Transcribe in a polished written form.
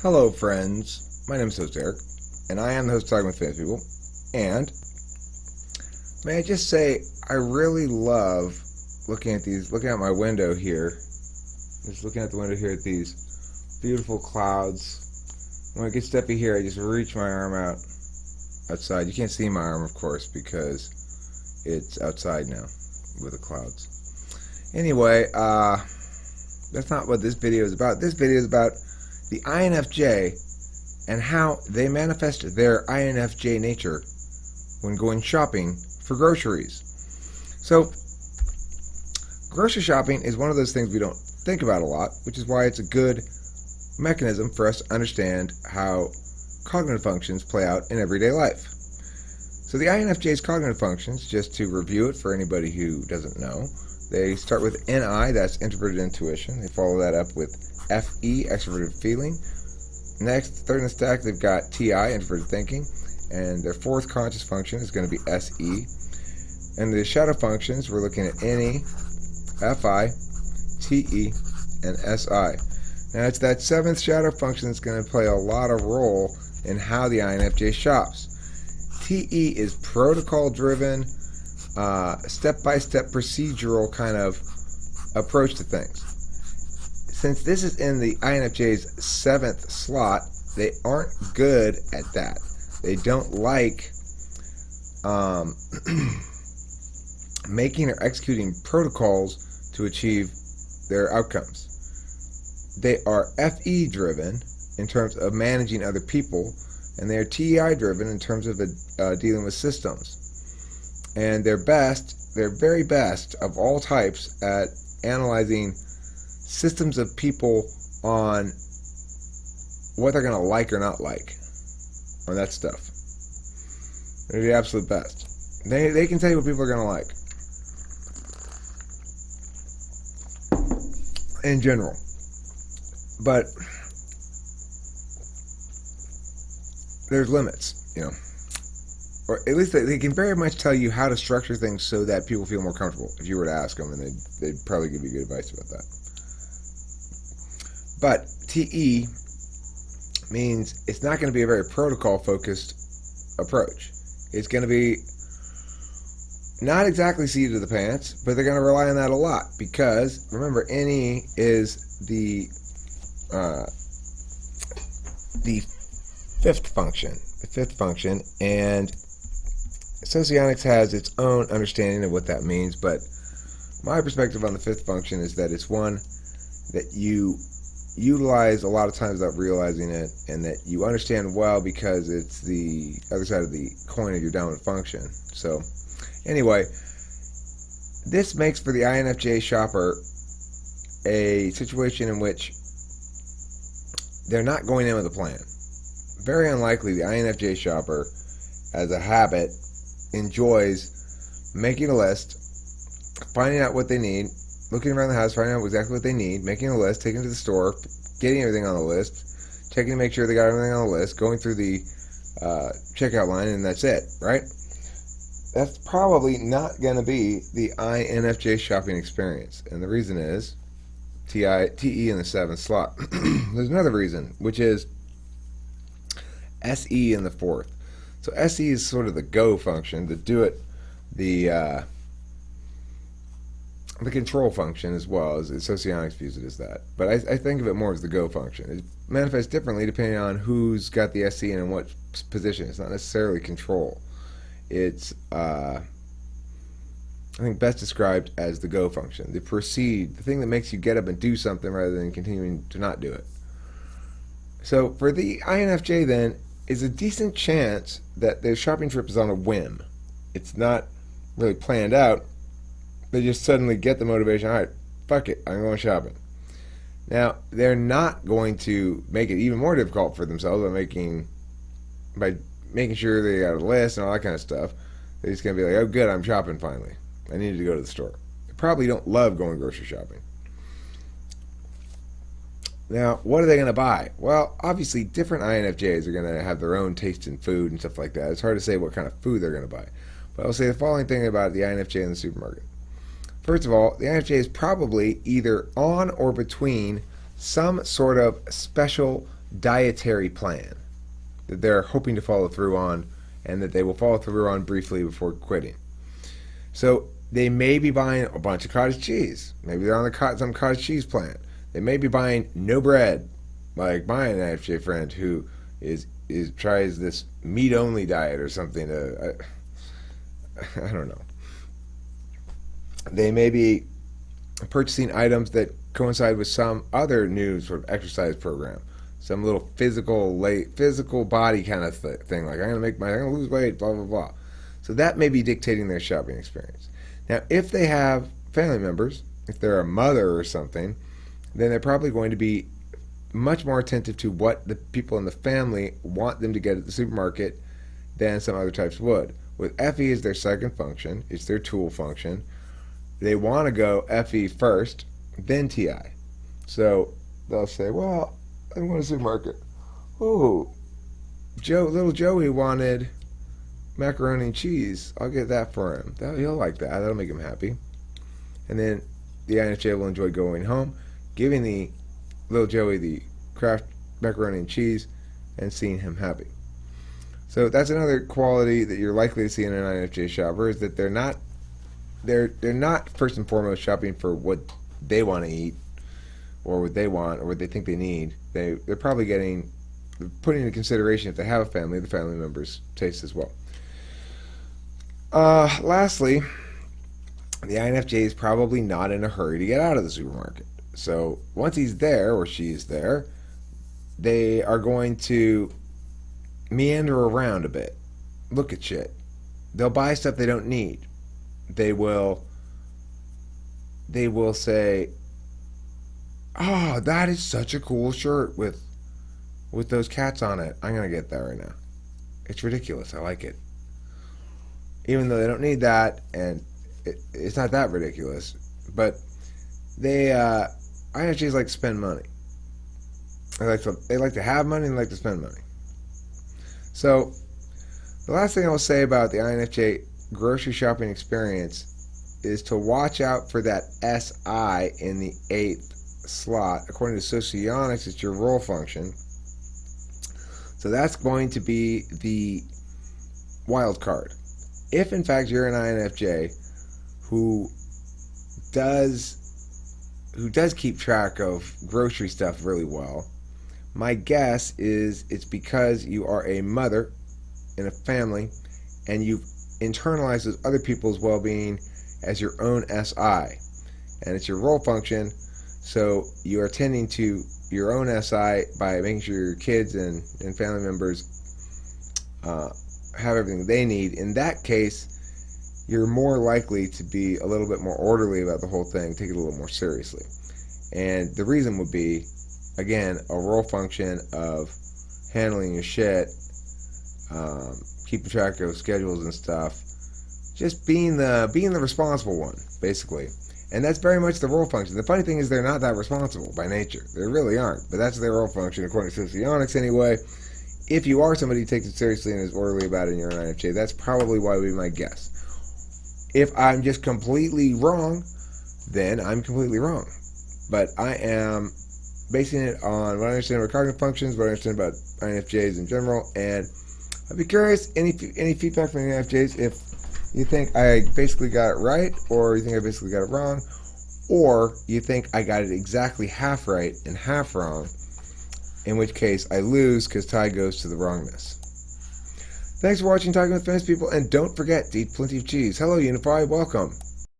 Hello, friends. My name is host Eric, and I am the host of Talking with Famous People. And may I just say, I really love looking out my window here. Just looking out the window here at these beautiful clouds. When it gets steppy here, I just reach my arm out outside. You can't see my arm, of course, because it's outside now with the clouds. Anyway, that's not what this video is about. This video is about the INFJ and how they manifest their INFJ nature when going shopping for groceries. So, grocery shopping is one of those things we don't think about a lot, which is why it's a good mechanism for us to understand how cognitive functions play out in everyday life. So the INFJ's cognitive functions, just to review it for anybody who doesn't know, they start with NI, that's introverted intuition. They follow that up with FE, extroverted feeling. Next, third in the stack, they've got TI, introverted thinking. And their fourth conscious function is going to be SE. And the shadow functions, we're looking at NE, FI, TE, and SI. Now, it's that seventh shadow function that's going to play a lot of role in how the INFJ shops. TE is protocol-driven, step-by-step procedural kind of approach to things. Since this is in the INFJ's seventh slot, they aren't good at that. They don't like making or executing protocols to achieve their outcomes. They are FE driven in terms of managing other people, and they are TEI driven in terms of dealing with systems. And they're very best of all types at analyzing systems of people on what they're going to like or not like on that stuff. They're the absolute best. They can tell you what people are going to like in general. But there's limits, or at least they can very much tell you how to structure things so that people feel more comfortable. If you were to ask them, and they'd probably give you good advice about that. But TE means it's not going to be a very protocol-focused approach. It's going to be not exactly seat of the pants, but they're going to rely on that a lot because, remember, NE is the fifth function, and Socionics has its own understanding of what that means, but my perspective on the fifth function is that it's one that you utilize a lot of times without realizing it, and that you understand well because it's the other side of the coin of your dominant function. So anyway, this makes for the INFJ shopper a situation in which they're not going in with a plan. Very unlikely the INFJ shopper, as a habit, enjoys making a list, finding out what they need, looking around the house, finding out exactly what they need, making a list, taking it to the store, getting everything on the list, checking to make sure they got everything on the list, going through the checkout line, and that's it, right? That's probably not going to be the INFJ shopping experience. And the reason is TE in the seventh slot. There's another reason, which is SE in the fourth. So SE is sort of the go function, the control function as well, as Socionics views it as that. But I think of it more as the go function. It manifests differently depending on who's got the SE and in what position. It's not necessarily control. It's, I think, best described as the go function. The proceed, the thing that makes you get up and do something rather than continuing to not do it. So for the INFJ then, is a decent chance that their shopping trip is on a whim. It's not really planned out. They just suddenly get the motivation, all right, fuck it, I'm going shopping. Now, they're not going to make it even more difficult for themselves by making sure they got a list and all that kind of stuff. They're just going to be like, oh, good, I'm shopping finally. I needed to go to the store. They probably don't love going grocery shopping. Now, what are they going to buy? Well, obviously, different INFJs are going to have their own taste in food and stuff like that. It's hard to say what kind of food they're going to buy. But I'll say the following thing about the INFJ in the supermarket. First of all, the INFJ is probably either on or between some sort of special dietary plan that they're hoping to follow through on, and that they will follow through on briefly before quitting. So they may be buying a bunch of cottage cheese. Maybe they're on some cottage cheese plan. They may be buying no bread, like my INFJ friend who is tries this meat only diet or something. I don't know. They may be purchasing items that coincide with some other new sort of exercise program, some little physical body kind of thing. Like I'm gonna lose weight, blah blah blah. So that may be dictating their shopping experience. Now, if they have family members, if they're a mother or something, then they're probably going to be much more attentive to what the people in the family want them to get at the supermarket than some other types would. With FE as their second function, it's their tool function. They want to go FE first, then TI. So they'll say, well, I'm going to the supermarket. Oh, little Joey wanted macaroni and cheese. I'll get that for him. He'll like that. That'll make him happy. And then the INFJ will enjoy going home, giving the little Joey the Kraft macaroni and cheese, and seeing him happy. So that's another quality that you're likely to see in an INFJ shopper, is that they're not first and foremost shopping for what they want to eat or what they want or what they think they need. They're probably putting into consideration, if they have a family, the family members' taste as well. Lastly, the INFJ is probably not in a hurry to get out of the supermarket. So once he's there or she's there, they are going to meander around a bit, look at shit. They'll buy stuff they don't need. They will say, "Oh, that is such a cool shirt with those cats on it. I'm gonna get that right now. It's ridiculous. I like it." Even though they don't need that, and it's not that ridiculous, but INFJs like to spend money. They like to have money and like to spend money. So the last thing I will say about the INFJ grocery shopping experience is to watch out for that SI in the 8th slot. According to Socionics, it's your role function. So that's going to be the wild card. If in fact you're an INFJ who does keep track of grocery stuff really well, my guess is it's because you are a mother in a family and you've internalized those other people's well-being as your own SI, and it's your role function. So you are tending to your own SI by making sure your kids and family members have everything they need. In that case, you're more likely to be a little bit more orderly about the whole thing, take it a little more seriously. And the reason would be, again, a role function of handling your shit, keeping track of schedules and stuff, just being the responsible one, basically. And that's very much the role function. The funny thing is they're not that responsible by nature. They really aren't. But that's their role function, according to Socionics anyway. If you are somebody who takes it seriously and is orderly about it in your own INFJ, that's probably why would be my guess. If I'm just completely wrong, then I'm completely wrong. But I am basing it on what I understand about cognitive functions, what I understand about INFJs in general, and I'd be curious, any feedback from the INFJs, if you think I basically got it right, or you think I basically got it wrong, or you think I got it exactly half right and half wrong, in which case I lose because Ty goes to the wrongness. Thanks for watching Talking with Famous People, and don't forget to eat plenty of cheese. Hello, Unify, welcome.